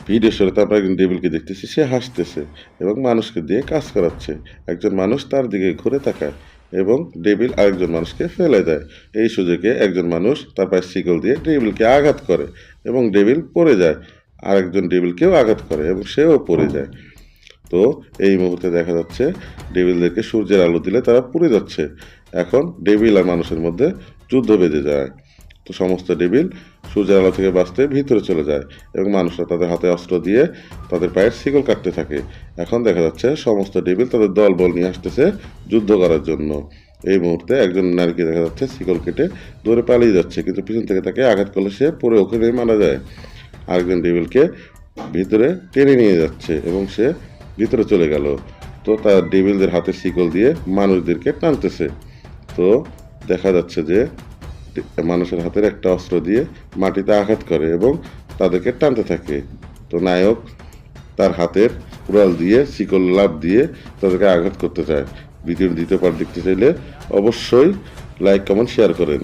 Video শুরুতে আমরা একজন ডেভিলকে দেখতেছি, সে হাসতেছে এবং মানুষকে দিয়ে কাজ করাচ্ছে। একজন মানুষ তার দিকে ঘুরে তাকায় এবং ডেভিল আরেকজন মানুষকে ফেলে দেয়। এই সুযোগে একজন মানুষ তার পায়ে শিকল দিয়ে ডেভিলকে আঘাত করে এবং ডেভিল পড়ে যায়। আরেকজন ডেভিলকেও আঘাত করে এবং সেও পড়ে যায়। তো এই মুহূর্তে দেখা যাচ্ছে ডেভিলদেরকে সূর্যের আলো দিলে তারা পুড়ে যাচ্ছে। এখন ডেভিল আর মানুষের মধ্যে যুদ্ধ বেঁধে যায়। তো সমস্ত ডেভিল সূর্যের আলো থেকে বাঁচতে ভিতরে চলে যায় এবং মানুষরা তাদের হাতে অস্ত্র দিয়ে তাদের পায়ের শিকল কাটতে থাকে। এখন দেখা যাচ্ছে সমস্ত ডেভিল তাদের দলবল নিয়ে আসতেছে যুদ্ধ করার জন্য। এই মুহূর্তে একজন নারীকে দেখা যাচ্ছে শিকল কেটে দৌড়ে পালিয়ে যাচ্ছে, কিন্তু পিছন থেকে তাকে আঘাত করলে সে পরে ওখানেই মারা যায়। আরেকজন ডেভিলকে ভিতরে টেনে নিয়ে যাচ্ছে এবং সে ভিতরে চলে গেল। তো তার ডেভিলদের হাতে শিকল দিয়ে মানুষদেরকে টানতেছে। তো দেখা যাচ্ছে যে মানুষের হাতের একটা অস্ত্র দিয়ে মাটিতে আঘাত করে এবং তাদেরকে টানতে থাকে। তো নায়ক তার হাতের উড়াল দিয়ে শিকল লাফ দিয়ে তাদেরকে আঘাত করতে চায়। ভিডিওর দ্বিতীয় পার্ট দেখতে চাইলে অবশ্যই লাইক কমেন্ট শেয়ার করেন।